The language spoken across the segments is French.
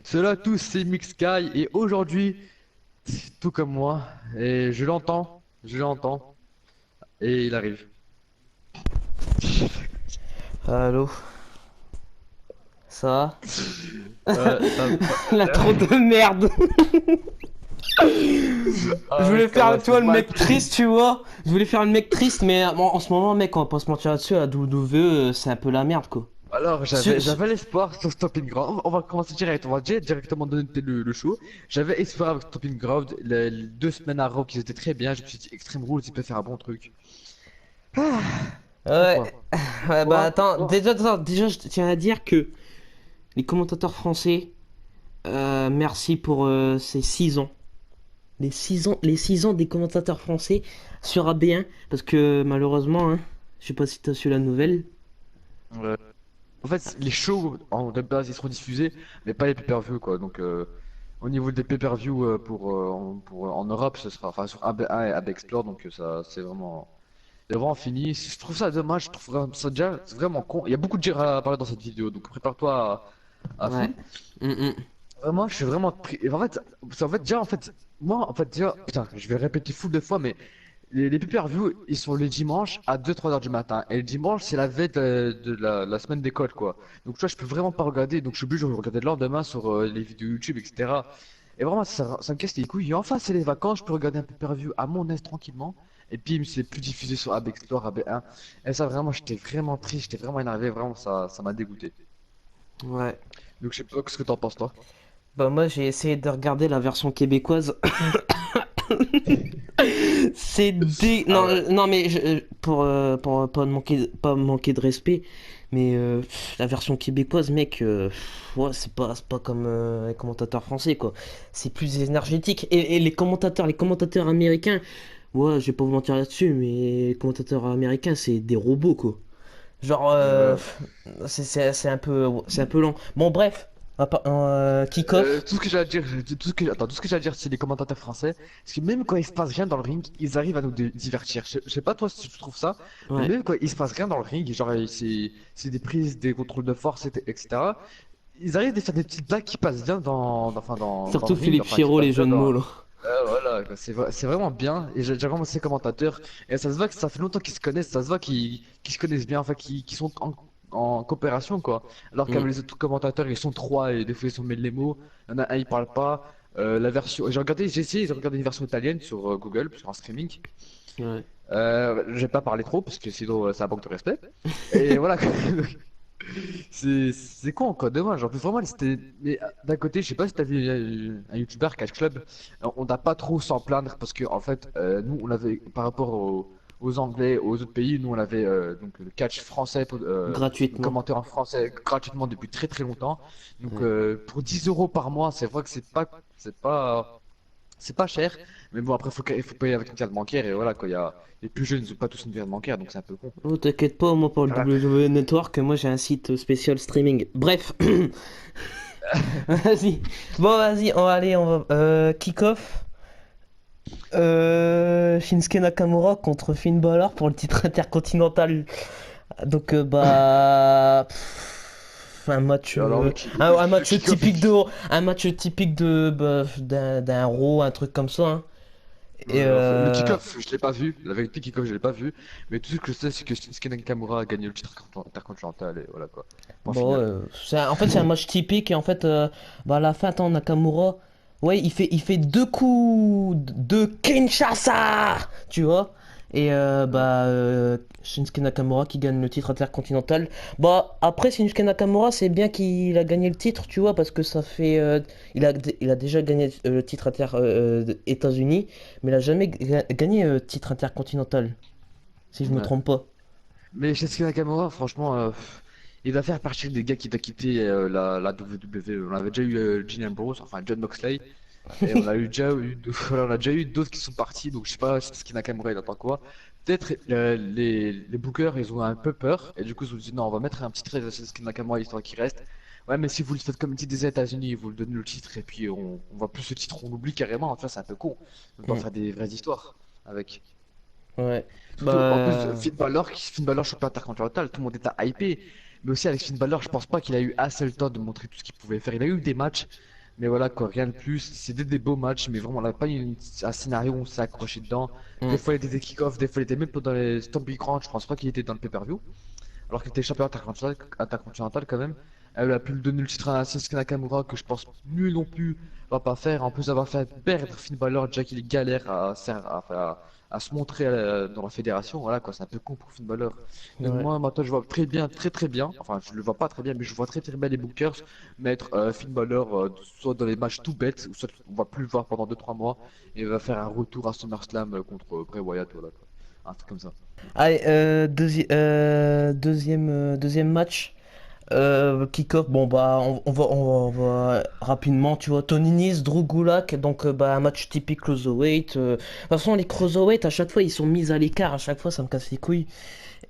Salut à tous, c'est Mixsky et aujourd'hui, tout comme moi, et je l'entends, et il arrive. Allô, ça Ça va? va. La trop de merde. Je Ah, voulais comment faire, tu vois, c'est le mal mec pris. triste, tu vois. Je voulais faire le mec triste, mais bon, en ce moment, mec, on va pas se mentir là-dessus, la WWE, c'est un peu la merde, quoi. Alors, Su- su- j'avais l'espoir sur Stomping Ground. On va commencer direct, on va directement donner le show. J'avais espoir avec Stomping Ground, les 2 semaines à Raw qui étaient très bien. Je me suis dit, Extreme Rules, il peut faire un bon truc. Ah, Ouais, pourquoi? ouais, bah Pourquoi? attends, Pourquoi? déjà, je tiens à dire que les commentateurs français, merci pour ces 6 ans. Les 6 ans des commentateurs français sur AB1, parce que malheureusement, hein, je sais pas si t'as su la nouvelle. Euh, En fait, les shows de base ils seront diffusés, mais pas les pay-per-view quoi. Donc, au niveau des pay-per-view en Europe, ce sera enfin sur AB1 et AB Explore, donc ça c'est vraiment fini. Je trouve ça dommage, je trouve ça déjà c'est vraiment con. Il y a beaucoup de dire à parler dans cette vidéo, donc prépare-toi à Ouais. fond. Mm, Vraiment, je suis vraiment et en fait, déjà en fait, moi en fait déjà, putain, je vais répéter full de fois, mais les pay-per-view, ils sont les dimanches à 2-3 heures du matin. Et le dimanche, c'est la veille de la semaine d'école, quoi. Donc, tu vois, je peux vraiment pas regarder. Donc, je suis obligé de regarder le lendemain sur les vidéos YouTube, etc. Et vraiment, ça me casse les couilles. Et enfin, c'est les vacances, je peux regarder un pay-per-view à mon aise tranquillement. Et puis, c'est plus diffusé sur AB Explore, AB1. Et ça, vraiment, j'étais vraiment triste, j'étais vraiment énervé. Vraiment, ça m'a dégoûté. ouais. Donc, je sais pas ce que t'en penses, toi. Bah moi j'ai essayé de regarder la version québécoise. Ah Non, ouais. non mais pour pas manquer de respect, mais la version québécoise, mec, ouais, c'est pas comme les commentateurs français, quoi. C'est plus énergétique. Et les commentateurs américains, ouais, je vais pas vous mentir là-dessus, mais les commentateurs américains, c'est des robots, quoi. Genre, Ouais. c'est un peu lent. Bon, bref, kick-off. Tout ce que j'ai à dire, attends, tout ce que j'ai à dire, c'est les commentateurs français. Parce que même quand il se passe rien dans le ring, ils arrivent à nous divertir. Je sais pas toi si tu trouves ça, mais Ouais. même quand il se passe rien dans le ring, genre c'est des prises, des contrôles de force, etc. Ils arrivent à faire des petites blagues qui passent bien dans le Surtout ring, Philippe enfin qui Chiro, les passent jeux bien de dans. mots, là. Voilà, quoi, c'est vraiment bien. Et j'ai vraiment ces commentateurs. Et ça se voit que ça fait longtemps qu'ils se connaissent, ça se voit qu'ils se connaissent bien, enfin qu'ils sont en coopération, quoi. Alors Mm. qu'avec les autres commentateurs, ils sont trois et des fois ils sont mêlés les mots. Il y en a un, il parle pas. La version, j'ai essayé de regarder une version italienne sur Google, sur un streaming. Ouais. Je vais pas parler trop parce que sinon ça manque de respect. Et voilà. C'est con quoi, dommage. En plus vraiment c'était. Mais d'un côté, je sais pas si t'as vu un YouTuber Catch Club, on n'a pas trop s'en plaindre parce que en fait nous on avait par rapport aux Anglais, aux autres pays, nous on avait donc le catch français, le Gratuitement. commentaire en français gratuitement depuis très très longtemps. Donc Ouais. pour 10 euros par mois, c'est vrai que c'est pas cher, mais bon après faut payer avec une carte bancaire et voilà quoi. Les plus jeunes n'ont pas tous une carte bancaire donc c'est un peu con. Oh, t'inquiète pas, moi pour le Voilà. WWE Network, moi j'ai un site spécial streaming. Bref, vas-y. Bon, vas-y, on va aller, on va. Kick-off. Shinsuke Nakamura contre Finn Balor pour le titre intercontinental. Donc, un match, Alors un le match kick-off. typique d'un Raw, un truc comme ça, hein. Et Alors, le kick-off, je l'ai pas vu. La vérité, kick-off, je l'ai pas vu. Mais tout ce que je sais, c'est que Shinsuke Nakamura a gagné le titre intercontinental et voilà quoi. Point bon, final. en fait, c'est un match typique et en fait, à la fin, attends, Nakamura, ouais, il fait deux coups de Kinshasa, tu vois. Et Ouais. Shinsuke Nakamura qui gagne le titre intercontinental. Bah, après, Shinsuke Nakamura, c'est bien qu'il a gagné le titre, tu vois, parce que ça fait. Il a déjà gagné le titre États-Unis, mais il a jamais gagné titre intercontinental, si je me Ouais. trompe pas. Mais Shinsuke Nakamura, franchement, il va faire partie des gars qui doivent quitter la WWE. On avait déjà eu Dean Ambrose, enfin John Moxley. Et on a eu déjà eu, voilà, on a déjà eu d'autres qui sont partis, donc je sais pas Shinsuke Nakamura il attend quoi. Peut-être les bookers ils ont un peu peur et du coup ils se sont dit non on va mettre un petit trait de Shinsuke Nakamura histoire qu'il reste. Ouais mais si vous le faites comme il des États-Unis, vous le donnez le titre et puis on voit plus ce titre, on l'oublie carrément, tu vois c'est un peu con. On doit Hmm. faire des vraies histoires avec. Ouais. Surtout en plus Bah. Finn Balor champion intercontinental, tout le monde était hypé. Mais aussi avec Finn Balor, je pense pas qu'il a eu assez le temps de montrer tout ce qu'il pouvait faire. Il a eu des matchs, mais voilà quoi, rien de plus. C'était des beaux matchs, mais vraiment, on n'a pas eu un scénario où on s'est accroché dedans. Des Mm. fois, il était des kick-off, des fois, il était même pas dans les Stomping Grounds. Je pense pas qu'il était dans le pay-per-view. Alors qu'il était champion intercontinental quand même. Elle a pu lui donner le titre à Shinsuke Nakamura, que je pense nul non plus va pas faire. En plus d'avoir fait perdre Finn Balor, déjà qu'il galère à se montrer dans la fédération. Voilà quoi, c'est un peu con pour Finn Balor. Donc Ouais. moi maintenant je vois très bien, très bien. Enfin je le vois pas très bien, mais je vois très bien les bookers mettre Finn Balor soit dans les matchs tout bêtes, ou soit on va plus le voir pendant 2 3 mois, et va faire un retour à SummerSlam contre Bray Wyatt, voilà quoi. Un truc comme ça. Allez, deuxième match. Kick-off, bon bah on va rapidement, tu vois, Tony Nese, Drew Gulak, donc bah un match typique cruiserweight. De toute façon les cruiserweight à chaque fois ils sont mis à l'écart, à chaque fois ça me casse les couilles.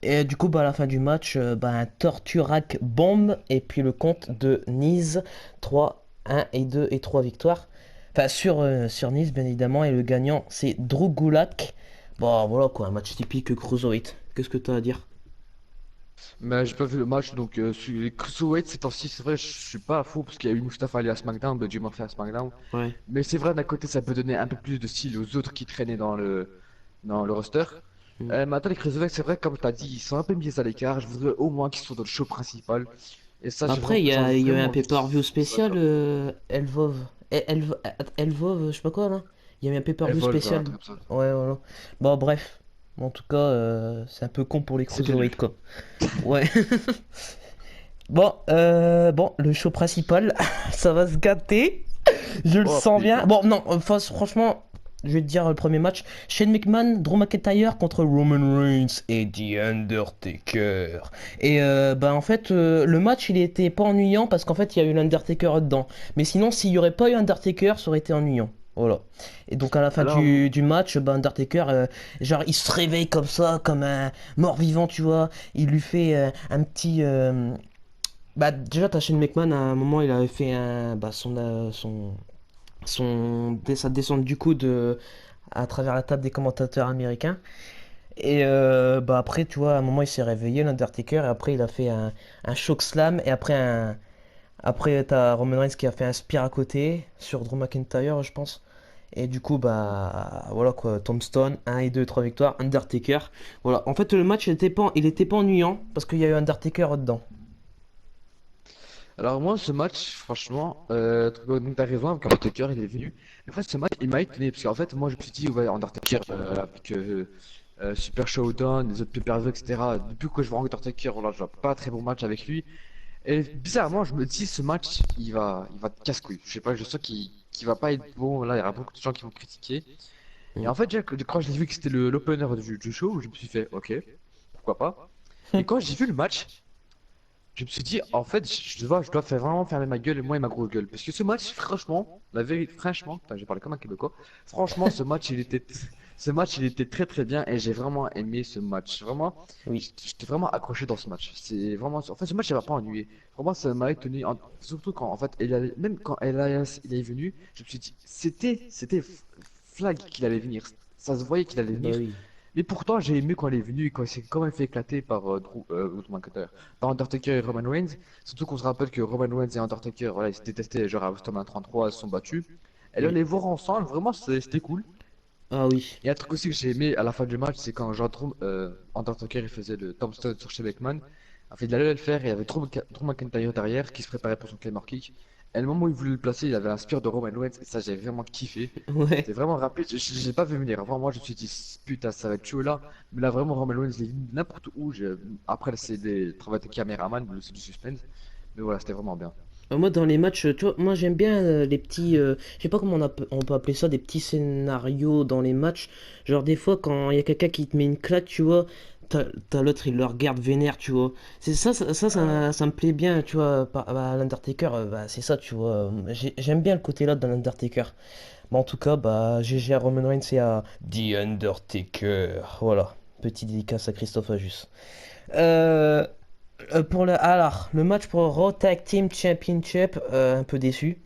Et du coup bah à la fin du match, bah un Torturac bombe et puis le compte de Nese, 3 1 et 2 et 3 victoires. Enfin sur Nese bien évidemment et le gagnant c'est Drew Gulak. Bon voilà quoi, un match typique cruiserweight. Qu'est-ce que t'as à dire? Mais j'ai pas vu le match, donc sur les cruiserweight ces temps-ci, c'est vrai, je suis pas à fond parce qu'il y a eu Mustafa Ali à SmackDown, Jim Murphy à SmackDown. Ouais. Mais c'est vrai, d'un côté, ça peut donner un peu plus de style aux autres qui traînaient dans le roster. Mm. Maintenant, les cruiserweight, c'est vrai, comme tu as dit, ils sont un peu mis à l'écart. Je voudrais au moins qu'ils soient dans le show principal. Et ça, Après, j'en ai il y a eu un vraiment envie pay-per-view qu'ils soient spécial, top. Elvov. Elvov, je sais pas quoi là. Il y a eu un pay-per-view Evolve, un spécial. truc comme ça. Ouais, voilà. Bon, bref. En tout cas, c'est un peu con pour les C'était nul. cruiserweight quoi. Ouais. Bon, le show principal, ça va se gâter. Je le Oh sens bien. putain. Bon, non, enfin, franchement, je vais te dire le premier match. Shane McMahon, Drew McIntyre contre Roman Reigns et The Undertaker. Et bah en fait, le match il était pas ennuyant parce qu'en fait il y a eu l'Undertaker dedans. Mais sinon, s'il y aurait pas eu Undertaker, ça aurait été ennuyant. Voilà. Et donc à la fin Alors, du match, bah Undertaker, genre il se réveille comme ça, comme un mort-vivant, tu vois. Il lui fait un petit. Bah déjà, t'as Shane McMahon, à un moment, il avait fait bah, sa descente du coude à travers la table des commentateurs américains. Et bah après, tu vois, à un moment, il s'est réveillé, l'Undertaker, et après, il a fait un choke slam, et après, t'as Roman Reigns qui a fait un spear à côté, sur Drew McIntyre, je pense. Et du coup, bah voilà quoi, Tombstone, 1 et 2, 3 victoires, Undertaker. Voilà, en fait, le match, il était pas ennuyant, parce qu'il y a eu Undertaker dedans. alors, moi, ce match, franchement, donc t'as raison, avec Undertaker, il est venu. Mais en fait, ce match, il m'a étonné, parce qu'en fait, moi, je me suis dit, ouais, Undertaker, avec Super Showdown, les autres pay-per-views, etc. Depuis que je vois Undertaker, voilà, je vois pas un très bon match avec lui. Et bizarrement, je me dis, ce match, il va te casse-couille. Je sais pas, je sens qu'il va pas être bon. Là, il y aura beaucoup de gens qui vont critiquer. Et Mm. en fait, déjà, quand je l'ai vu que c'était l'opener du show, je me suis fait, ok, pourquoi pas. Et quand j'ai vu le match, je me suis dit, en fait, je dois vraiment fermer ma gueule, moi et ma grosse gueule. Parce que ce match, franchement, la vérité, franchement, putain, j'ai parlé comme un Québécois. Franchement, ce match, il était très très bien et j'ai vraiment aimé ce match. Vraiment, Oui. j'étais vraiment accroché dans ce match. C'est vraiment, en fait, ce match, il m'a pas ennuyé. Vraiment, ça m'a étonné. Surtout quand, en fait, même quand Elias, il est venu, je me suis dit, c'était flag qu'il allait venir. Ça se voyait qu'il allait Bah venir. oui. Mais pourtant, j'ai aimé quand il est venu et quand il s'est quand même fait éclater Drew McIntyre, par Undertaker et Roman Reigns. Surtout qu'on se rappelle que Roman Reigns et Undertaker, voilà, ils se détestaient, genre à WrestleMania 33, ils se sont battus. Et là, Oui. les voir ensemble, vraiment, c'était cool. Ah oui. Et un truc aussi que j'ai aimé à la fin du match, c'est quand Undertaker il faisait le tombstone sur Shane McMahon. En fait, il allait le faire et il y avait Drew McIntyre derrière qui se préparait pour son Claymore kick. Et le moment où il voulait le placer, il avait un spear de Roman Reigns et ça, j'ai vraiment kiffé. Ouais. C'était vraiment rapide, j'ai pas vu venir. Avant, moi, je me suis dit, putain, ça va être chaud là. Mais là, vraiment, Roman Reigns, il est venu n'importe où. Après, c'est des travaux de caméraman, c'est du suspense. Mais voilà, c'était vraiment bien. Moi, dans les matchs, tu vois, moi j'aime bien les petits. Je sais pas comment on peut appeler ça, des petits scénarios dans les matchs. Genre, des fois, quand il y a quelqu'un qui te met une claque, tu vois, t'as l'autre, il le regarde vénère, tu vois. C'est ça me plaît bien, tu vois. Bah, l'Undertaker, bah, c'est ça, tu vois. J'aime bien le côté là de l'Undertaker. Bah, en tout cas, bah, GG à Roman Reigns et à The Undertaker. Voilà. Petit dédicace à Christophe Ajus. Euh, Alors, le match pour Raw Tag Team Championship, un peu déçu.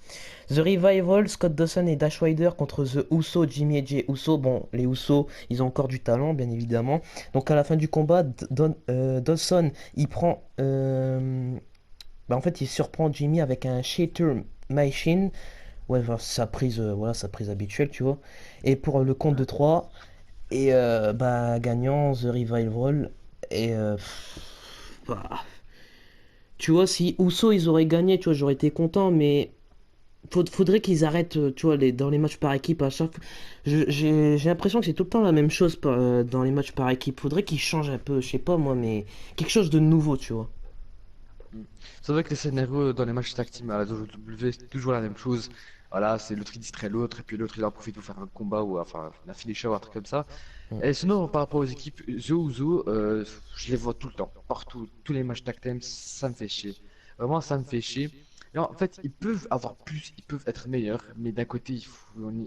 The Revival, Scott Dawson et Dash Wilder contre The Uso, Jimmy et Jey Uso. Bon, les Uso, ils ont encore du talent, bien évidemment. Donc, à la fin du combat, Dawson, il prend. En fait, il surprend Jimmy avec un Shatter Machine. Ouais, voilà, sa prise habituelle, tu vois. Et pour le compte de 3 et gagnant The Revival. Et. Bah, tu vois, si Uso ils auraient gagné, tu vois, j'aurais été content, mais faudrait qu'ils arrêtent, tu vois, dans les matchs par équipe à chaque. J'ai l'impression que c'est tout le temps la même chose dans les matchs par équipe. Faudrait qu'ils changent un peu, je sais pas moi, mais quelque chose de nouveau, tu vois. Mm. C'est vrai que les scénarios dans les matchs tag team à la WWE, c'est toujours la même chose. Voilà, c'est l'autre qui distrait l'autre, et puis l'autre il en profite pour faire un combat ou enfin un finisher ou un truc comme ça. Mm. Et sinon, par rapport aux équipes, The Uso, je les vois tout le temps, partout, tous les matchs tag team, ça me fait chier. Vraiment, ça me fait chier. Et en fait, ils peuvent avoir plus, ils peuvent être meilleurs, mais d'un côté,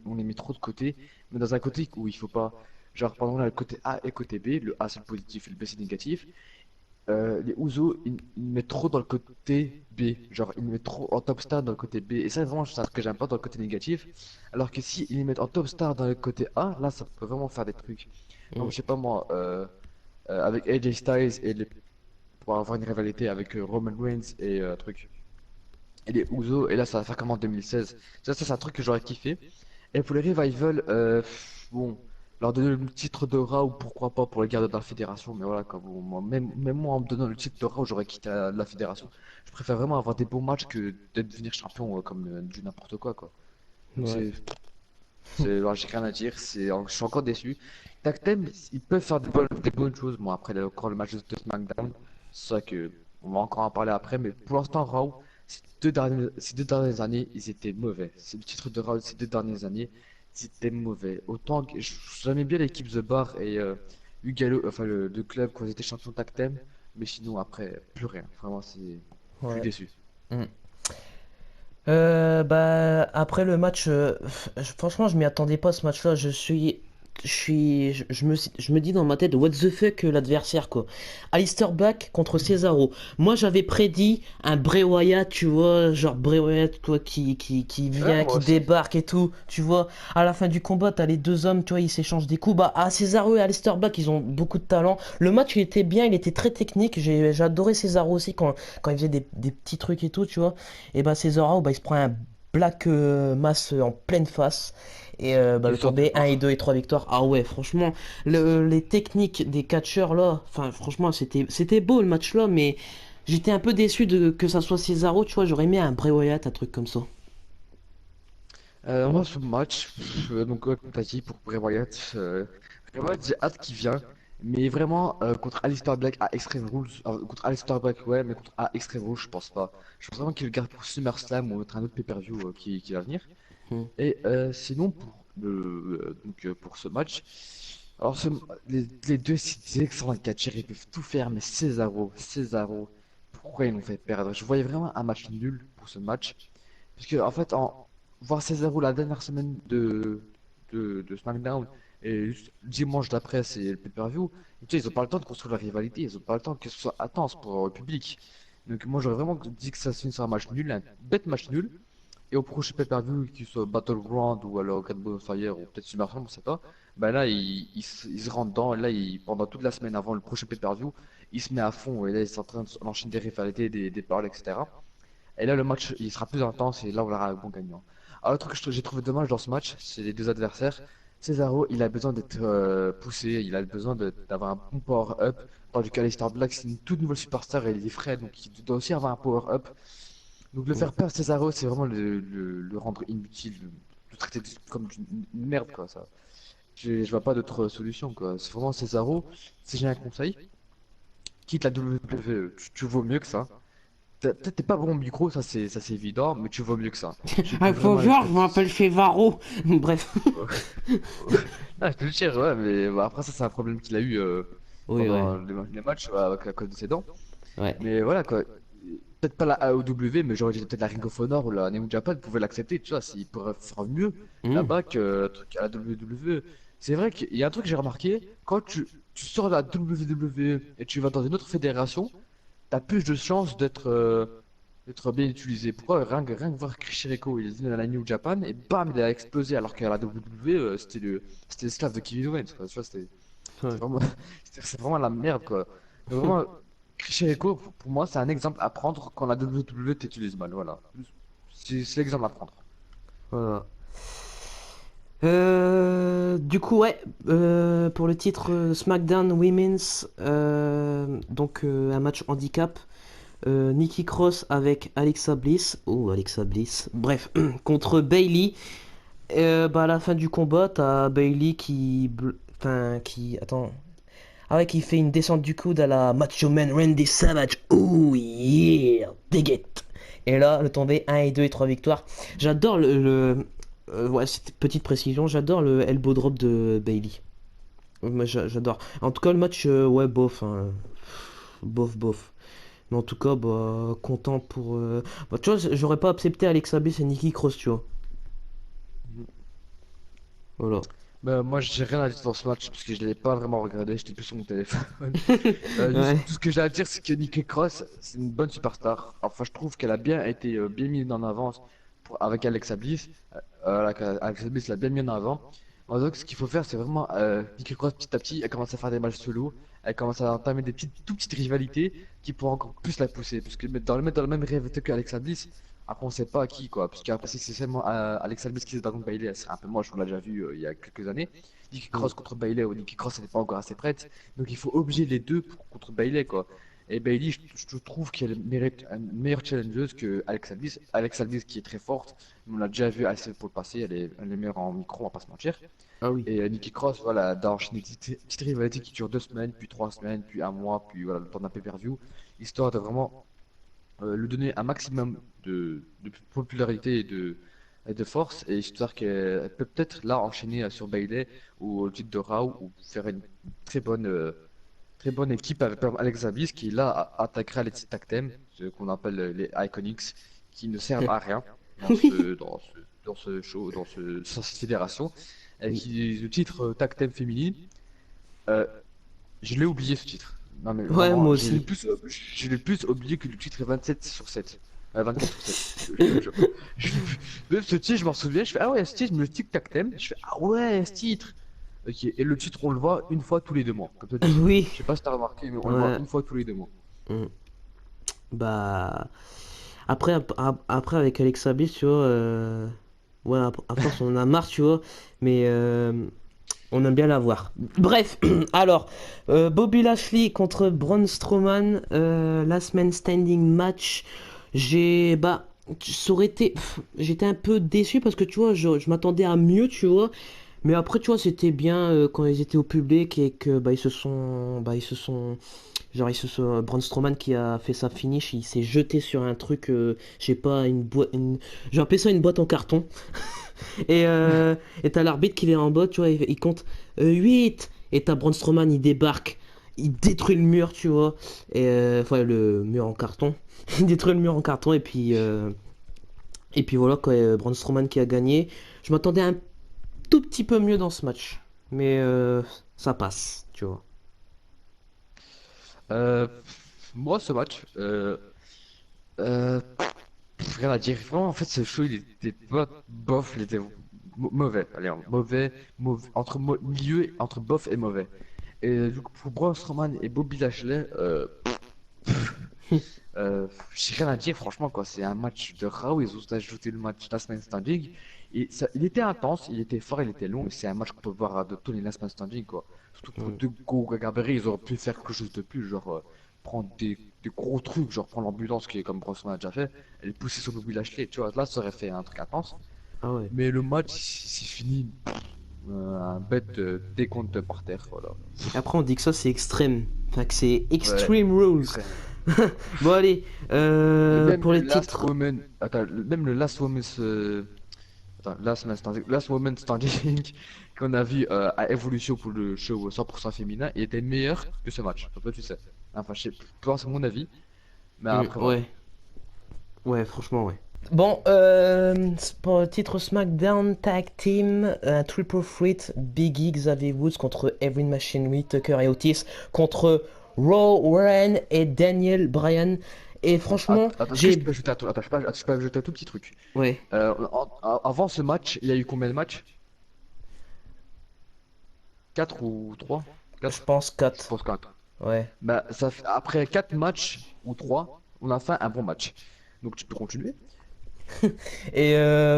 on les met trop de côté, mais dans un côté où il faut pas. Genre, pendant là, le côté A et le côté B, le A c'est le positif et le B c'est le négatif. Les Ouzo, ils mettent trop dans le côté B. Genre, ils mettent trop en top star dans le côté B. Et ça, vraiment, c'est ce que j'aime pas dans le côté négatif. Alors que si ils les mettent en top star dans le côté A, là, ça peut vraiment faire des trucs. Donc, Mm. je sais pas moi, avec AJ Styles pour avoir une rivalité avec Roman Reigns et truc. Et les Ouzo, et là, ça va faire comme en 2016. Ça c'est un truc que j'aurais kiffé. Et pour les Revival, bon, leur donner le titre de Raw, pourquoi pas pour les garder dans la fédération, mais voilà, quand vous, même moi en me donnant le titre de Raw, j'aurais quitté la fédération. Je préfère vraiment avoir des bons matchs que d'être devenir champion comme du n'importe quoi. Donc Ouais. ouais, j'ai rien à dire, je suis encore déçu. Tag Team, ils peuvent faire des bonnes choses. Bon, après, encore le match de SmackDown, c'est ça que on va encore en parler après, mais pour l'instant, Raw, ces deux dernières années, ils étaient mauvais. C'est le titre de Raw ces deux dernières années, c'était mauvais. Autant que j'aimais bien l'équipe The Bar et Ugalo, enfin le club quand ils étaient champions tag team, mais sinon après plus rien. Vraiment, je suis Ouais. déçu. Mm. Après le match, franchement, je m'y attendais pas ce match-là. Je me dis dans ma tête, what the fuck l'adversaire quoi. Alistair Black contre Cesaro. Moi, j'avais prédit un Bray Wyatt, tu vois, genre Bray Wyatt quoi, qui Ouais, vient, moi qui aussi. débarque et tout, tu vois. À la fin du combat, t'as les deux hommes, tu vois, ils s'échangent des coups. Cesaro et Alistair Black, ils ont beaucoup de talent. Le match, il était bien, il était très technique. J'ai adoré Cesaro aussi quand il faisait des petits trucs et tout, tu vois. Et Cesaro, il se prend un Black Mass en pleine face. Et Il le sort tombé nulle 1 et part. 2 et 3 victoires. Ah ouais, franchement, les techniques des catcheurs là, enfin franchement, c'était beau le match là, mais j'étais un peu déçu que ça soit Cesaro, tu vois, j'aurais aimé un Bray Wyatt, un truc comme ça. Moi, ce match, donc, comme t'as dit, pour Bray Wyatt, Bray Wyatt, j'ai hâte qu'il vienne. Mais vraiment, contre Aleister Black à Extreme Rules, contre Aleister Black, ouais, mais contre à Extreme Rules, je pense pas. Je pense vraiment qu'il le garde pour SummerSlam ou un autre pay-per-view qui va venir. Hmm. Et sinon, pour ce match, alors les deux, c'est des excellents catcheurs, ils peuvent tout faire, mais Cesaro, pourquoi ils l'ont fait perdre? Je voyais vraiment un match nul pour ce match. Parce que, en fait, voir Cesaro la dernière semaine de SmackDown et juste dimanche d'après, c'est le pay-per-view, tu sais, ils ont pas le temps de construire la rivalité, ils ont pas le temps que ce soit intense pour le public. Donc, moi, j'aurais vraiment dit que ça se finisse sur un match nul, un bête match nul. Et au prochain pay-per-view, qu'il soit Battleground ou alors Red Bull Fire ou peut-être SummerSlam, on sait pas, ben là, il se rentre dedans. Et là, pendant toute la semaine avant le prochain pay-per-view, il se met à fond. Et là, il est en train d'enchaîner des rivalités, des paroles, etc. Et là, le match, il sera plus intense et là, on aura un bon gagnant. Alors, le truc que j'ai trouvé dommage dans ce match, c'est les deux adversaires. Cesaro, il a besoin d'être poussé, il a besoin d'avoir un bon power-up. Tandis qu'Aleister Black, c'est une toute nouvelle superstar et il est frais, donc il doit aussi avoir un power-up. Donc le Hmm. faire perdre Cesaro, c'est vraiment le rendre inutile, le traiter comme une merde, quoi, ça. Je vois pas d'autre solution, quoi. C'est vraiment Cesaro, si j'ai un conseil, quitte la WWE, tu vaux mieux que ça. Peut-être t'es pas bon au micro, ça c'est évident, mais tu vaux mieux que ça. Tu peux Ah, faut vraiment aller voir, faire. je m'appelle Cesaro. Bref. Ah, je te le dire, ouais, mais bah, après ça c'est un problème qu'il a eu Oui, ouais. pendant les matchs à cause de ses dents. Ouais. Mais voilà quoi. Peut-être pas la AEW, mais j'aurais dit peut-être la Ring of Honor ou la New Japan pouvaient l'accepter, tu vois, s'ils pourraient faire mieux Hmm. là-bas que truc à la WWE. C'est vrai qu'il y a un truc que j'ai remarqué, quand tu sors de la WWE et tu vas dans une autre fédération, t'as plus de chances d'être bien utilisé. Pourquoi rien que voir Chris Jericho, il est venu à la New Japan et bam, il a explosé alors qu'à la WWE, c'était l'esclave de Kevin Owens, quoi. Tu vois, c'était Ouais. vraiment, c'est vraiment la merde, quoi. Donc vraiment, Chris Jericho, pour moi, c'est un exemple à prendre quand la WWE t'utilise mal, voilà. C'est l'exemple à prendre. Voilà. Du coup, ouais, pour le titre SmackDown Women's, un match handicap. Nikki Cross avec Alexa Bliss, oh Alexa Bliss, bref, contre Bailey. À la fin du combat, t'as Bailey attends, ah ouais, qui fait une descente du coude à la Macho Man Randy Savage. Oh yeah, dig it. Et là, le tombé 1 et 2 et 3 victoires. J'adore ouais, cette petite précision, j'adore le elbow drop de Bailey. Moi, j'adore. En tout cas, le match, ouais, bof, hein. Bof. Mais en tout cas, bah, content pour. Bah, tu vois, j'aurais pas accepté Alexa Bliss et Nikki Cross, tu vois. Voilà. Bah, moi, j'ai rien à dire dans ce match parce que je l'ai pas vraiment regardé, j'étais plus sur mon téléphone. Ouais. Tout ce que j'ai à dire, c'est que Nikki Cross, c'est une bonne superstar. Enfin, je trouve qu'elle a bien été bien mise en avant avec Alexa Bliss. Alexa Bliss l'a bien mis en avant. Donc, ce qu'il faut faire, c'est vraiment Nikki Cross petit à petit, elle commence à faire des matchs solo, elle commence à entamer des tout petites rivalités qui pourront encore plus la pousser. Parce que mettre dans le même rivalité que Alexa Bliss, après, on sait pas à qui, quoi. Parce qu'après, si c'est seulement Alexa Bliss qui se bat contre Bailey, elle serait un peu moche, on l'a déjà vu il y a quelques années. Nikki Mm. Cross contre Bailey, ou Nikki Cross, elle n'est pas encore assez prête. Donc il faut obliger les deux contre Bailey, quoi. Et Bailey, je trouve qu'elle mérite une meilleure challengeuse que Alexa Bliss. Alexa Bliss qui est très forte, on l'a déjà vu assez pour le passé, elle est meilleure en micro, on va pas se mentir. Ah oui. Et Nikki Cross, voilà, d'enchaîner des petites rivalités qui durent 2 semaines, puis 3 semaines, puis un mois, puis voilà, le temps d'un pay-per-view, histoire de vraiment lui donner un maximum de popularité et de force, et histoire qu'elle peut peut-être là enchaîner sur Bailey ou au titre de Raw ou faire une très très bonne équipe avec par exemple, Alexa Bliss qui là attaquera les titres tag team, ce qu'on appelle les Iconics, qui ne servent à rien Oui. dans ce show, dans cette fédération, et Oui. qui le titre tag team féminine. euh, je l'ai oublié ce titre. Non mais Ouais, vraiment, moi aussi. je l'ai plus oublié que le titre est 27 sur 7. 24 sur 7. Je te jure. Je- Même ce titre, je m'en souviens, je fais ah ouais, ce titre, je me le tic tac thème. Je fais ah ouais, ce titre. Ok, et le titre, on le voit une fois tous les 2 mois, comme toi tu sais. Oui. Je sais pas si t'as remarqué, mais on le voit Ouais. une fois tous les 2 mois. Mm. Bah. Après avec Alexa Bliss, tu vois. Ouais, à force, on en a marre, tu vois. Mais on aime bien la voir. Bref, alors, Bobby Lashley contre Braun Strowman, last man standing match. Bah, ça aurait été, j'étais un peu déçu parce que tu vois, je m'attendais à mieux, tu vois. Mais après, tu vois, c'était bien quand ils étaient au public et que bah ils se sont, Braun Strowman qui a fait sa finish, il s'est jeté sur un truc, je sais pas, j'ai appelé ça une boîte en carton. Et t'as l'arbitre qui est en bas, tu vois, il compte 8. Et t'as Braun Strowman, il débarque, il détruit le mur, tu vois. Enfin, le mur en carton. Il détruit le mur en carton, et puis voilà, quoi, Braun Strowman qui a gagné. Je m'attendais un tout petit peu mieux dans ce match. Mais ça passe, tu vois. Euh, Moi, ce match, euh, rien à dire. Vraiment, en fait, ce show, il était pas bof, il était mauvais. Allez, mauvais, milieu entre bof et mauvais. Et du coup, pour Braun Strowman et Bobby Lashley, j'ai rien à dire, franchement, quoi. C'est un match de Raw, ils ont ajouté le match Last Man Standing. Et il était intense, il était fort, il était long, mais c'est un match qu'on peut voir de tous les Last Man Standing, quoi. Surtout pour Mm. deux gros gabarits, ils auraient pu faire quelque chose de plus, genre prendre des gros trucs, genre prendre l'ambulance, qui est comme Bronson a déjà fait, et le pousser sur Bobby Lashley, tu vois. Là, ça aurait fait un truc intense. Ah ouais. Mais le match, c'est fini. Un bête décompte par terre, voilà. Après, on dit que ça, c'est extrême. Enfin, que c'est Ouais, Extreme Rules. extrême. Bon, allez, Même pour le les Last titres. Woman, attends, même le Last Woman's, attends, Last Woman Standing qu'on a vu à Evolution pour le show 100% féminin, il était meilleur que ce match. Comme toi, tu sais. Enfin, je sais pas, c'est mon avis, mais après, voilà. Ouais. Ouais, franchement, ouais. Bon, pour le titre SmackDown Tag Team, un Triple Threat, Big E, Xavier Woods contre Evan Machinery, Tucker et Otis, contre Warren et Daniel Bryan. Et franchement, Attends, est-ce que je j'ai... peux ajouter un truc? Attends, je peux ajouter un tout petit truc. Ouais, Avant ce match, il y a eu combien de matchs? 4 ou 3? je 4? pense Je 4. pense 4. Ouais. Bah, après 4 matchs ou 3, on a fait un bon match. Donc tu peux continuer. Et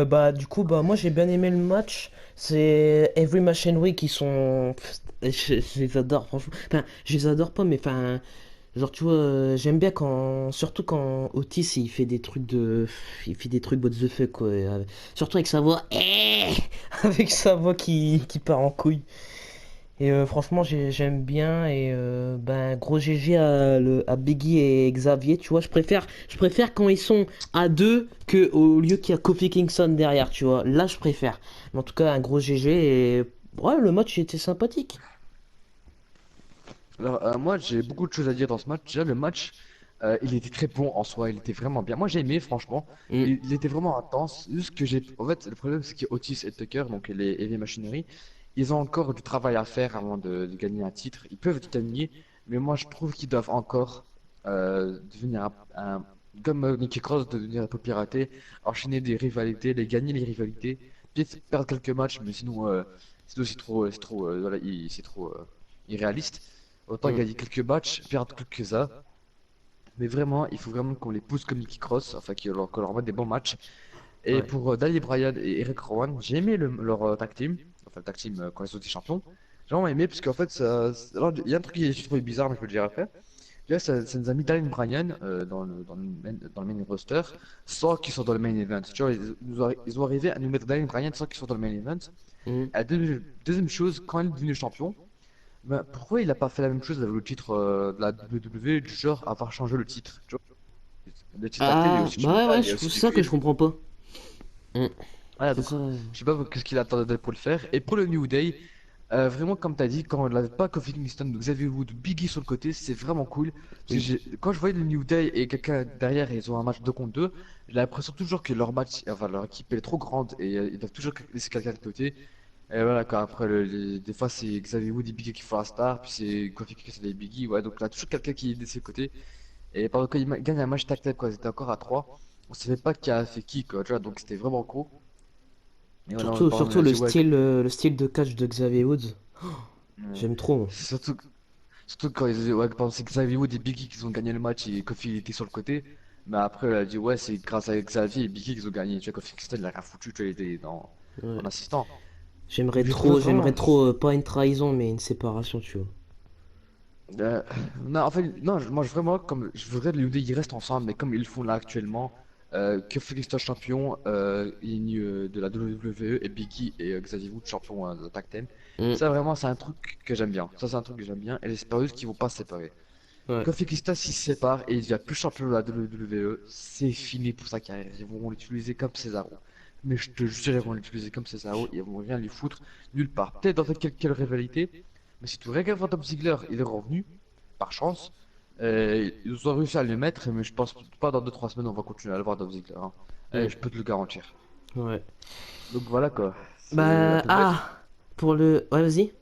bah du coup bah moi j'ai bien aimé le match. C'est Every Machinery qui sont je les adore franchement. Enfin je les adore pas mais enfin genre tu vois j'aime bien quand surtout quand Otis il fait des trucs de il fait des trucs what the fuck quoi. Surtout avec sa voix avec sa voix qui part en couille. Et franchement, j'aime bien. Et ben, gros GG à Biggie et Xavier. Tu vois, je préfère quand ils sont à deux que au lieu qu'il y a Kofi Kingston derrière. Tu vois, là, je préfère. Mais en tout cas, un gros GG. Et ouais, le match était sympathique. Alors, moi, j'ai beaucoup de choses à dire dans ce match. Déjà, le match, il était très bon en soi, il était vraiment bien. Moi, j'ai aimé, franchement. Mm, Il était vraiment intense. Juste que j'ai. En fait, le problème, c'est qu'Otis et Tucker, donc les Heavy Machinery, ils ont encore du travail à faire avant de gagner un titre. Ils peuvent gagner, mais moi, je trouve qu'ils doivent encore devenir comme Nikki Cross, devenir un peu piraté, enchaîner des rivalités, les gagner les rivalités, peut-être perdre quelques matchs, mais sinon voilà, c'est trop irréaliste. Autant mm, gagner quelques matchs, perdre quelques-uns. Mais vraiment, il faut vraiment qu'on les pousse comme Nikki Cross, enfin qu'on leur mette des bons matchs. Et ouais. pour Daniel Bryan et Eric Rowan, j'ai aimé leur tag team, enfin le tag team quand ils ont été champions. J'ai vraiment aimé parce qu'en fait, alors, il y a un truc qui est trouvé bizarre, mais je peux le dire après. Déjà, ça nous a mis Daniel Bryan dans le main roster sans qu'ils soient dans le main event. Tu vois, ils ont arrivé à nous mettre Daniel Bryan sans qu'ils soient dans le main event. Mm. Et la deuxième chose, quand il est devenu champion, ben, pourquoi il a pas fait la même chose avec le titre de la WWE, du genre avoir changé le titre? Tu vois, le titre tag team, il y a Ah, aussi du bah ouais, métal, ouais, il y a c'est aussi du ça que cuir. je comprends pas. Mm. Voilà, C'est donc ça. je sais pas qu'est-ce qu'il attendait pour le faire. Et pour le New Day, vraiment comme tu as dit, quand on n'avait pas Kofi Kingston, donc Xavier Wood, Biggie sur le côté, c'est vraiment cool. Parce que Oui. quand je voyais le New Day et quelqu'un derrière, et ils ont un match 2 contre 2, j'ai l'impression toujours que leur match, enfin leur équipe est trop grande et ils doivent toujours laisser quelqu'un de côté. Et voilà, quoi, après, des fois c'est Xavier Wood et Biggie qui font la star, puis c'est Kofi Kingston et Biggie, ouais, donc là toujours quelqu'un qui est de ses côtés. Et pendant qu'ils gagnent un match tag team, quoi, ils étaient encore à 3, on savait pas qui a fait qui, quoi, tu vois, donc c'était vraiment cool. Et voilà, on Surtout a dit, ouais, le style de catch de Xavier Woods. ouais. J'aime trop. Surtout, surtout quand ils ouais, quand c'est Xavier Wood et Biggie qui ont gagné le match et Kofi il était sur le côté. Mais après, elle a dit, ouais, c'est grâce à Xavier et Biggie qu'ils ont gagné. Tu vois, Kofi Kingston, il a rien foutu, tu vois, il était Ouais. en assistant. J'aimerais Donc j'ai trouvé trop, j'aimerais vraiment. trop, pas une trahison, mais une séparation, tu vois. Euh, non, en fait, non, moi vraiment, comme je voudrais que les deux ils restent ensemble, mais comme ils le font là actuellement, que Félix soit champion de la WWE et Biggie et Xavier Wood champion de tag team, Mm. ça vraiment c'est un truc que j'aime bien. Ça c'est un truc que j'aime bien et j'espère juste qu'ils vont pas se séparer. Ouais. Kofi Kingston s'il se sépare et il devient plus champion de la WWE, c'est fini pour sa carrière. Ils vont l'utiliser comme Cesaro. Mais je te jure, ils vont l'utiliser comme Cesaro, ils vont rien lui foutre nulle part. Peut-être dans quelques rivalités, mais si tu regardes Tom Ziggler, il est revenu, par chance. Ils ont réussi à le mettre, mais je pense pas dans 2 3 semaines on va continuer à le voir Tom Ziggler, hein. Mm. Je peux te le garantir. Ouais. Donc voilà quoi, c'est un Bah, peu bête. pour le... Ouais, vas-y.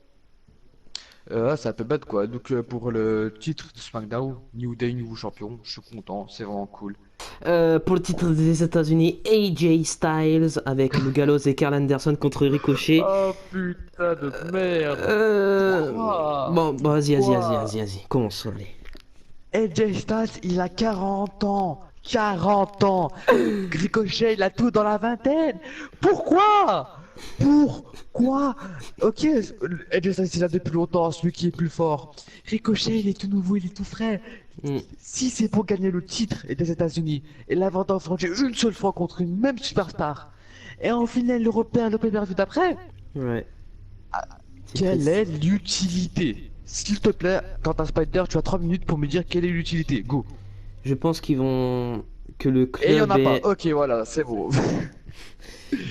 C'est un peu bête quoi. Donc pour le titre de SmackDown, New Day, nouveau champion, je suis content, c'est vraiment cool. Pour le titre des États-Unis, AJ Styles avec Lou Gallows et Karl Anderson contre Ricochet. Oh putain de merde! Pourquoi? Bon, bah, Pourquoi? vas-y. Commence, allez. AJ Styles, il a 40 ans! 40 ans! Ricochet, il a tout dans la vingtaine! Pourquoi? Pourquoi? Ok, AJ Styles, il a depuis longtemps, celui qui est plus fort. Ricochet, il est tout nouveau, il est tout frais. Mm. Si c'est pour gagner le titre des États-Unis et l'avoir affronté une seule fois contre une même superstar, et en finale l'Européen, le pay-per-view d'après, Ouais, c'est quelle triste. est l'utilité? S'il te plaît, quand t'as Spider, tu as 3 minutes pour me dire quelle est l'utilité. Go. Je pense qu'ils vont... Que le Et il y en club a pas. est... Ok, voilà, c'est bon.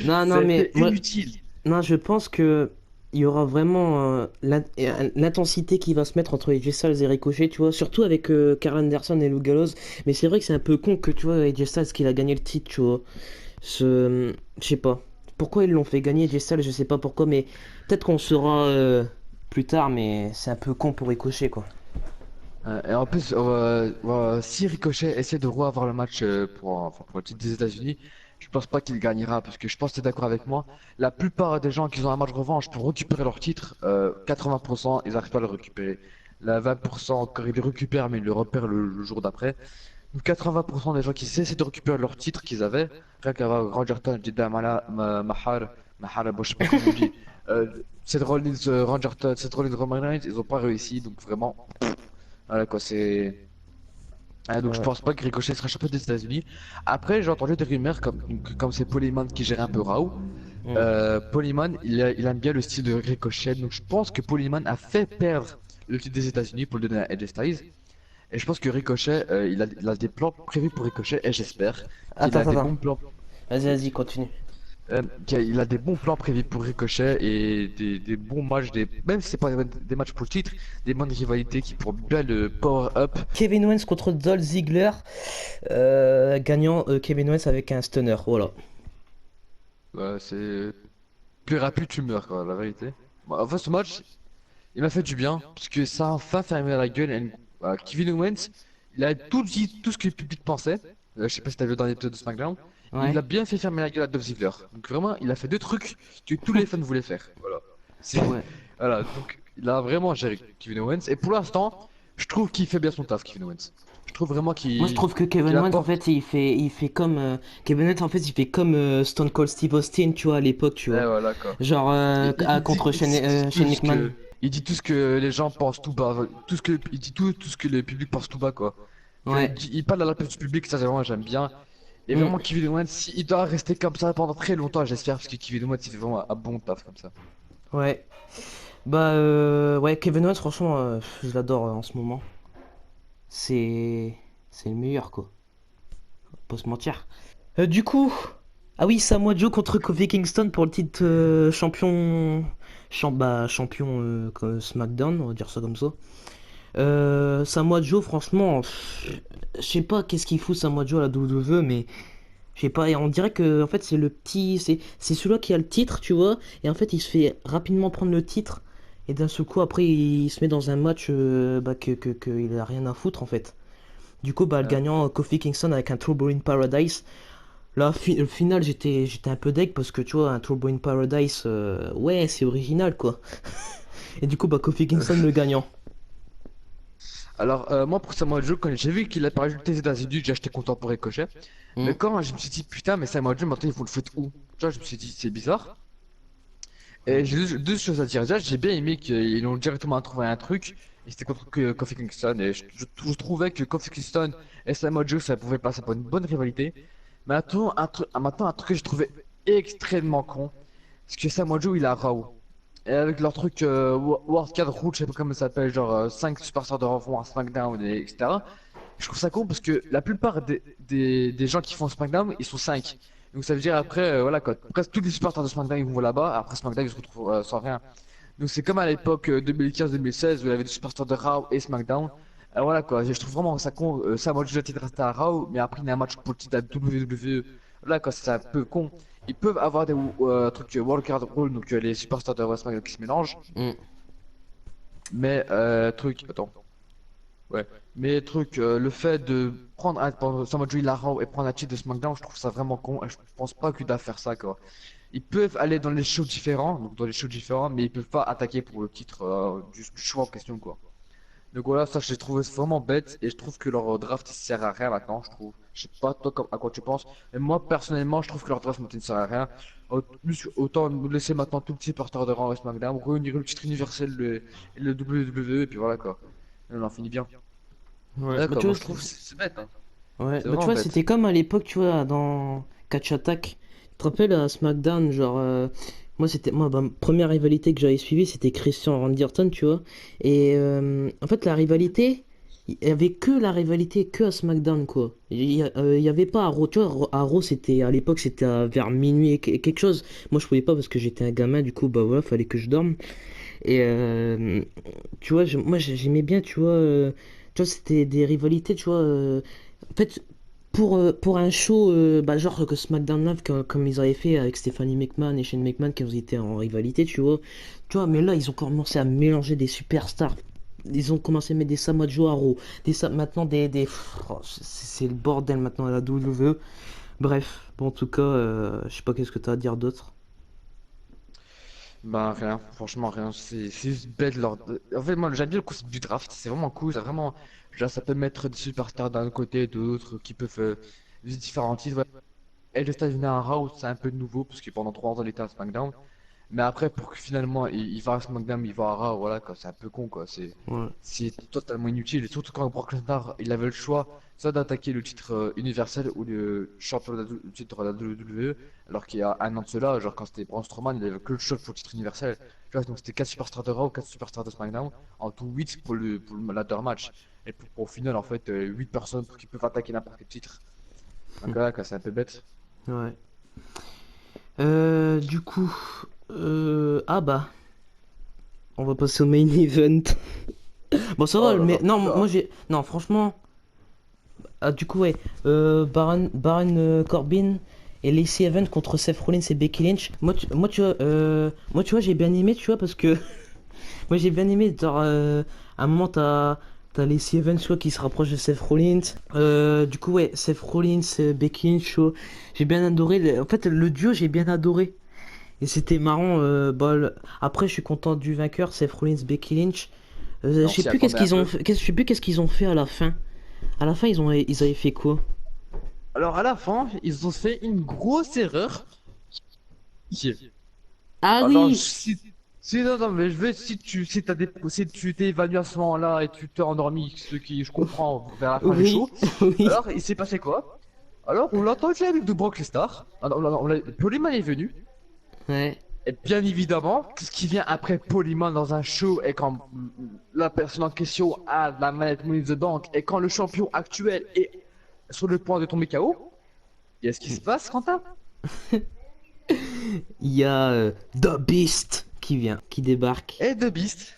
Non, mais C'était moi, inutile. non, je pense que il y aura vraiment l'intensité qui va se mettre entre AJ Styles et Ricochet, tu vois, surtout avec Karl Anderson et Lou Gallows. Mais c'est vrai que c'est un peu con que tu vois AJ Styles qu'il a gagné le titre, tu vois. Je sais pas. Pourquoi ils l'ont fait gagner AJ Styles, je sais pas pourquoi, mais peut-être qu'on saura plus tard, mais c'est un peu con pour Ricochet, quoi. Et en plus, si Ricochet essaie de reavoir le match enfin, pour le titre des États-Unis, je pense pas qu'il gagnera parce que je pense que tu es d'accord avec moi. La plupart des gens qui ont un match revanche pour récupérer leur titre, 80% ils n'arrivent pas à le récupérer. La 20% encore ils le récupèrent mais ils le repèrent le jour d'après. Donc 80% des gens qui essaient de récupérer leur titre qu'ils avaient, rien qu'avant Rangerton, Jeddah Mahar, bon, je sais pas comment on dit, Seth Rollins, Rangerton, Seth Rollins, Roman Reigns, ils ont pas réussi donc vraiment. Voilà quoi, c'est. Donc je Ouais. pense pas que Ricochet sera champion des États-Unis. Après, j'ai entendu des rumeurs comme c'est Polyman qui gère un peu Raw. Mm. Polyman, il aime bien le style de Ricochet, donc je pense que Polyman a fait perdre le titre des États-Unis pour le donner à AJ Styles. Et je pense que Ricochet, il a des plans prévus pour Ricochet, et j'espère qu'il Attends, a attends, des attends. bons plans. Vas-y, continue. Il a des bons plans prévus pour Ricochet et des bons matchs, même si c'est pas des matchs pour le titre, des bonnes rivalités qui pourront bien le power up. Kevin Owens contre Dolph Ziggler, gagnant Kevin Owens avec un stunner, voilà. C'est plus rapide, tu meurs, quoi, la vérité. Bon, enfin, ce match, il m'a fait du bien, parce que ça a enfin fermé la gueule à Kevin Owens. Il a tout dit, tout ce que le public pensait. Je sais pas si t'as vu dans l'épisode de SmackDown. Il Ouais. a bien fait fermer la gueule à Dolph Ziggler. Donc vraiment, il a fait deux trucs que tous les fans voulaient faire. Voilà. C'est- Ouais. Voilà, donc il a vraiment géré Kevin Owens. Et pour l'instant, je trouve qu'il fait bien son taf, Kevin Owens. Je trouve vraiment Moi, je trouve que qu'il Kevin Owens, en apporte. fait, il fait comme Kevin Owens, en fait, il fait comme Stone Cold Steve Austin, tu vois, à l'époque, tu Et vois. voilà quoi. Genre contre Il dit tout Shane ce McMahon. tout ce que les gens pensent tout bas, il dit tout ce que le public pense tout bas quoi. Ouais. Il parle à la place du public, ça vraiment j'aime bien. Et Mm. vraiment Kevin Owens, il doit rester comme ça pendant très longtemps, j'espère, parce que Kevin Owens il fait vraiment un bon taf comme ça. Ouais. Bah, ouais, Kevin Owens, franchement, je l'adore en ce moment. C'est. C'est le meilleur, quoi. Faut pas se mentir. Du coup. Ah oui, Samoa Joe contre Kofi Kingston pour le titre champion SmackDown, on va dire ça comme ça. Samoa Joe, franchement, je sais pas qu'est-ce qu'il fout Samoa Joe à la WWE, mais je sais pas, et on dirait que en fait c'est le petit, c'est celui-là qui a le titre, tu vois, et en fait il se fait rapidement prendre le titre, et d'un seul coup après il se met dans un match bah, que il a rien à foutre en fait. Du coup, bah, le Euh, gagnant, Kofi Kingston avec un Trouble in Paradise. Là, le final, j'étais un peu deg parce que tu vois, un Trouble in Paradise, ouais, c'est original quoi. Et du coup, bah, Kofi Kingston le gagnant. Alors moi pour Samoa Joe, quand j'ai vu qu'il a perdu les États-Unis, j'ai acheté content pour Ricochet. Mais Hmm. quand je me suis dit putain mais Samoa Joe maintenant il faut le foutre où? Tu vois, je me suis dit c'est bizarre. Et Hmm. j'ai deux choses à dire. Déjà, j'ai bien aimé qu'ils ont directement trouvé un truc. Et c'était contre Kofi Kingston. Et je trouvais que Kofi Kingston et Samoa Joe, ça pouvait passer pour une bonne rivalité. Mais maintenant, un truc que j'ai trouvé extrêmement con. C'est que Samoa Joe, il a Raw. Et avec leur truc World 4 Route, je sais pas comment ça s'appelle, genre 5 superstars de Raw, SmackDown, etc. Je trouve ça con parce que la plupart des gens qui font SmackDown, ils sont 5. Donc ça veut dire après, voilà quoi, presque tous les supporters de SmackDown ils vont là-bas, après SmackDown ils se retrouvent sans rien. Donc c'est comme à l'époque 2015-2016 où il y avait des superstars de Raw et SmackDown. Voilà quoi, je trouve vraiment ça con, ça moi déjà titre rester à Raw, mais après il y a un match pour le titre à WWE. Voilà quoi, c'est un peu con. Ils peuvent avoir des trucs World Card Rule, donc les superstars de Raw et SmackDown qui se mélangent, Hmm. mais attends. Ouais, mais le fait de prendre Samoa Joe Raw et prendre un titre de SmackDown, je trouve ça vraiment con. Et je pense pas qu'ils doivent faire ça, quoi. Ils peuvent aller dans les shows différents, donc dans les shows différents, mais ils peuvent pas attaquer pour le titre du show en question, quoi. Donc voilà, ça j'ai trouvé vraiment bête et je trouve que leur draft il sert à rien maintenant, je trouve. Je sais pas toi à quoi tu penses, mais moi personnellement, je trouve que leur draft maintenant ne sert à rien. Autant nous laisser maintenant tout petit porteur de rang et SmackDown, réunir le titre universel et le WWE et puis voilà quoi. Et on en finit bien. Ouais. Bah, D'accord, tu moi vois, je trouve que c'est bête, hein. ouais. C'est Bah, tu vraiment vois, bête. c'était comme à l'époque, tu vois, dans Catch Attack. Tu te rappelles à SmackDown, genre, moi, bah, première rivalité que j'avais suivie, c'était Christian Randy Orton, tu vois. Et en fait, la rivalité, il y avait que la rivalité que à SmackDown, quoi. Il y avait pas à Raw, tu vois, à Raw, c'était, à l'époque, c'était vers minuit et quelque chose. Moi, je pouvais pas parce que j'étais un gamin, du coup, bah voilà, fallait que je dorme. Et tu vois, moi j'aimais bien, tu vois, c'était des rivalités, tu vois. En fait, pour un show, bah, genre que SmackDown Live, comme ils avaient fait avec Stephanie McMahon et Shane McMahon, quand ils étaient en rivalité, tu vois. Tu vois, mais là, ils ont commencé à mélanger des superstars. ils ont commencé à mettre des Samoa Joe à Raw, maintenant oh, c'est le bordel maintenant à la WWE. Bref, bon, en tout cas, je sais pas qu'est-ce que t'as à dire d'autre. Bah rien, franchement rien, c'est juste bête En fait moi j'aime bien le concept du draft, c'est vraiment cool, c'est vraiment... Genre ça peut mettre des superstars d'un côté et de l'autre qui peuvent viser différents titres. Ouais. Et le stade à Raw c'est un peu nouveau parce que pendant 3 ans il était à SmackDown. Mais après pour que finalement il va à SmackDown, il va à Raw, voilà quoi, c'est un peu con quoi, Ouais. c'est totalement inutile. Et surtout quand Brock Lesnar il avait le choix soit d'attaquer le titre universel ou le champion le titre de la WWE, alors qu'il y a un an de cela, genre quand c'était Braun Strowman, il avait que le choix pour le titre universel. Tu vois, donc c'était 4 superstars de Raw, 4 superstars de SmackDown, en tout 8 pour le ladder match. Et pour au final en fait 8 personnes qui peuvent attaquer n'importe quel titre. Donc voilà quoi, c'est un peu bête. Ouais. Du coup, ah bah, on va passer au main event. Bon, ça va, Oh là mais là, non, oula. moi j'ai, non, franchement, ah, du coup, ouais, Baron Corbin et Lacey Evans contre Seth Rollins et Becky Lynch. Moi, tu vois, j'ai bien aimé, tu vois, parce que moi j'ai bien aimé, genre, à un moment, t'as Lacey Evans, tu vois, qui se rapproche de Seth Rollins. Du coup, ouais, Seth Rollins, Becky Lynch, tu vois, j'ai bien adoré. En fait, le duo, j'ai bien adoré. Et c'était marrant. Après, je suis content du vainqueur, Seth Rollins, Becky Lynch. Et Je on sais s'y plus qu'est-ce attendait un qu'ils ont peu. fait, je sais plus qu'est-ce qu'ils ont fait à la fin. À la fin, ils avaient fait quoi? Alors à la fin, ils ont fait une grosse erreur. Ah Alors, oui! si, non, non, mais je veux, si t'as des, si tu t'es évanoui à ce moment-là et tu t'es endormi, ce qui, je comprends, vers la fin du Oui, show, oui. alors, il s'est passé quoi? Alors, on l'a entendu avec de Brock Lesnar, Polyman est venu, Ouais. et bien évidemment, ce qui vient après Polyman dans un show, et quand la personne en question a la manette Money in the Bank, et quand le champion actuel est sur le point de tomber KO, et ce qui se passe, Quentin? Il y a The Beast qui vient, qui débarque. Et The Beast,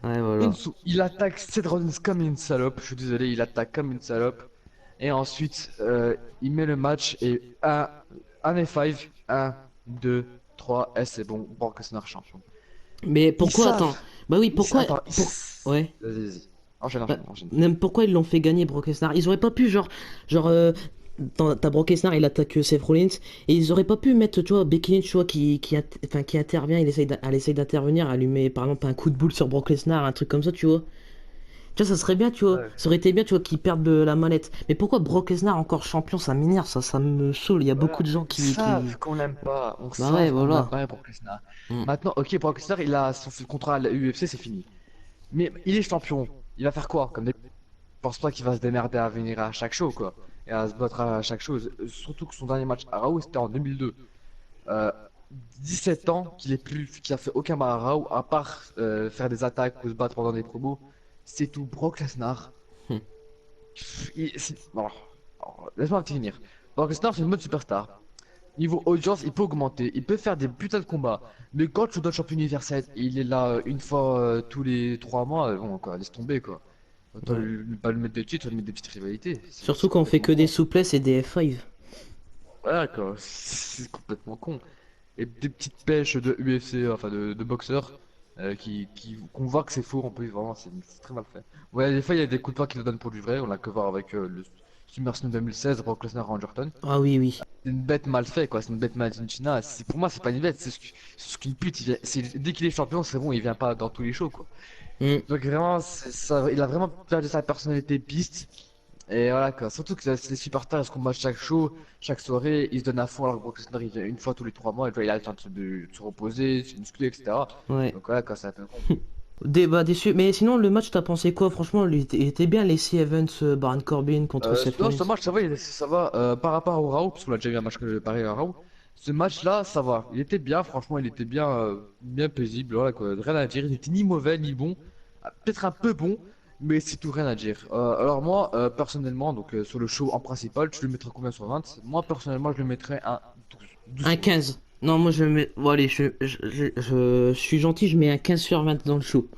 Ouais, voilà. Il attaque Seth Rollins comme une salope, je suis désolé, il attaque comme une salope. Et ensuite, il met le match et un F5, 1, 2, 3, et c'est bon, Brock Lesnar champion. Mais Ils pourquoi, attends. savent, Bah oui, pourquoi, attends, ouais. vas-y, vas-y, enchaîne, Bah, enchaîne, enchaîne. même pourquoi ils l'ont fait gagner Brock Lesnar? Ils auraient pas pu, genre, t'as Brock Lesnar, il attaque Seth Rollins, et ils auraient pas pu mettre, tu vois, Becky Lynch, tu vois, enfin, qui intervient, elle essaye d'intervenir, elle lui met par exemple un coup de boule sur Brock Lesnar, un truc comme ça, tu vois. Tu vois, ça serait bien, tu vois. Ouais. Ça aurait été bien, tu vois, qu'ils perdent la manette. Mais pourquoi Brock Lesnar encore champion? Ça m'énerve, ça me saoule. Il y a beaucoup Voilà, de gens ils qui... savent qu'on l'aime pas, on Bah ouais, savent qu'on l'aime voilà. pas Brock Lesnar. Mm. Maintenant, ok, Brock Lesnar, il a son contrat à la UFC, c'est fini. Mais il est champion, il va faire quoi? Je pense pas qu'il va se démerder à venir à chaque show, quoi. Et à se battre à chaque chose. Surtout que son dernier match à Raw, c'était en 2002. Euh, 17 ans qu'il a fait aucun match à Raw, à part faire des attaques ou se battre pendant des promos. C'est tout. Brock Lesnar. Mm. Bon, laisse-moi finir. Brock Lesnar, c'est une bonne superstar. Niveau audience, il peut augmenter, il peut faire des putains de combats. Mais quand tu donnes champion universel, il est là une fois tous les 3 mois, bon, quoi, laisse tomber, quoi. Autant Ouais. pas lui mettre des titres, lui mettre des petites rivalités. Surtout C'est quand on fait complètement que des con. souplesses et des F5. Voilà, quoi. C'est complètement con. Et des petites pêches de UFC, enfin de boxeurs, qu'on voit que c'est faux en plus, vraiment, c'est très mal fait. Ouais, des fois, il y a des coups de poing qui le donnent pour du vrai, on l'a que voir avec le SummerSlam 2016, Brock Lesnar Randy Orton. Ah oui, oui. C'est une bête mal fait, quoi, c'est une bête mal China. Pour moi, c'est pas une bête, c'est ce qu'une pute, dès qu'il est champion, c'est bon, il vient pas dans tous les shows, quoi. Mm. Donc vraiment, il a vraiment perdu sa personnalité piste. Et voilà quoi, surtout que les supporters ils se combattent chaque show, chaque soirée, ils se donnent à fond alors que Brock Lesnar il vient une fois tous les 3 mois et tu vois, il a le temps de se reposer, de se muscler, etc. Ouais. Donc voilà quoi, c'est un peu con. Bah, déçu. Mais sinon, le match, t'as pensé quoi? Franchement, il était bien, Lacey Evans, Baron Corbin contre Seth Non, Rollins. ce match ça va, ça va par rapport au Raw, parce qu'on a déjà eu un match que pareil à Raw. Ce match-là, ça va. Il était bien, franchement, il était bien, bien paisible. Voilà quoi, rien à dire. Il était ni mauvais ni bon. Peut-être un peu bon, mais c'est tout, rien à dire. Alors moi, personnellement, donc sur le show en principal, tu le mettrais combien sur 20? Moi, personnellement, je le mettrais un 12. 12 Un sur 20. 15. Non, moi, je mets... Bon, allez, je suis gentil, je mets un 15 sur 20 dans le show.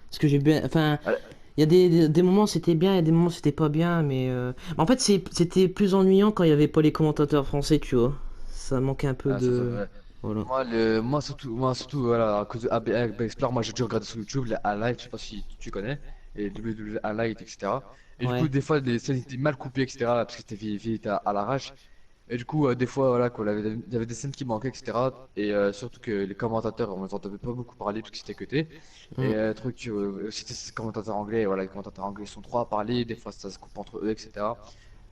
Parce que j'ai bien... Enfin, Allez. il y a des moments c'était bien, il y a des moments c'était pas bien, mais... En fait, c'était plus ennuyant quand il y avait pas les commentateurs français, tu vois. Ça manquait un peu Ah, ça, de... ouais. Voilà. Moi surtout, voilà, à cause de AB Explore, moi j'ai dû regarder sur YouTube, à live, je sais pas si tu connais. et WWE Highlight, etc. Et du coup, Ouais. des fois, les scènes étaient mal coupées, etc. Parce que c'était vite à l'arrache. Et du coup, des fois, voilà, quoi, il y avait des scènes qui manquaient, etc. Et surtout que les commentateurs, on les entendait pas beaucoup parler parce que c'était cuté. Et Mm. truc, c'était ces commentateurs anglais, voilà, les commentateurs anglais sont trop à parler, des fois ça se coupe entre eux, etc.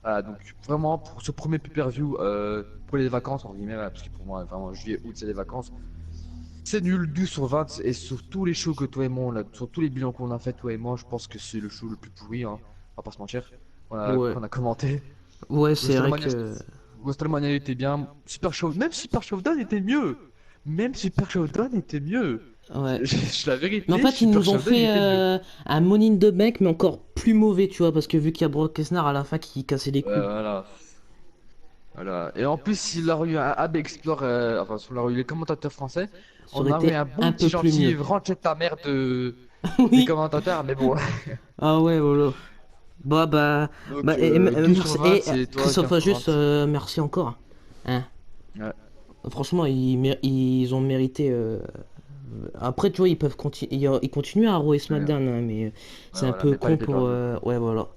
Voilà, donc vraiment, pour ce premier pay-per-view, pour les vacances, entre guillemets, voilà, parce que pour moi, vraiment, juillet, août, c'est les vacances. C'est nul, 12 sur 20, et sur tous les shows que toi et moi, sur tous les bilans qu'on a fait, toi et moi, je pense que c'est le show le plus pourri, hein, on va pas se mentir, Ouais. qu'on a commenté. Ouais, c'est vrai WrestleMania, que. WrestleMania était bien, même Super Showdown était mieux, même Super Showdown était mieux. Ouais. La Mais en vérité, fait, ils Super nous ont Showdown il fait était mieux. un Money in the Bank, mais encore plus mauvais, tu vois, parce que vu qu'il y a Brock Lesnar à la fin qui cassait les couilles, Voilà. Voilà. Et en plus, s'il a eu un AB Explore, enfin, s'il a eu les commentateurs français, ça on aurait aurait eu été un un bon petit peu plus gentil mieux. rentre ta mère des Oui. commentateurs, mais bon. Ah ouais, voilà. Bah, bah, Donc, 12 sur merci. 20, Et c'est toi, Christophe 15 sur juste, 20. merci encore. Hein. Ouais, Franchement, ils ont mérité. Après, tu vois, ils peuvent continuer. Ils continuent à Raw et ouais, SmackDown, hein, mais ouais, c'est un voilà, peu mais pas les con pour. pay-per-view. Ouais, voilà.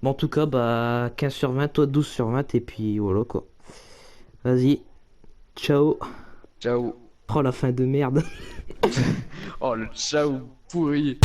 Mais en tout cas, bah, 15 sur 20, toi 12 sur 20, et puis voilà quoi. Vas-y, ciao. Ciao. Oh la fin de merde. Oh, le ciao pourri.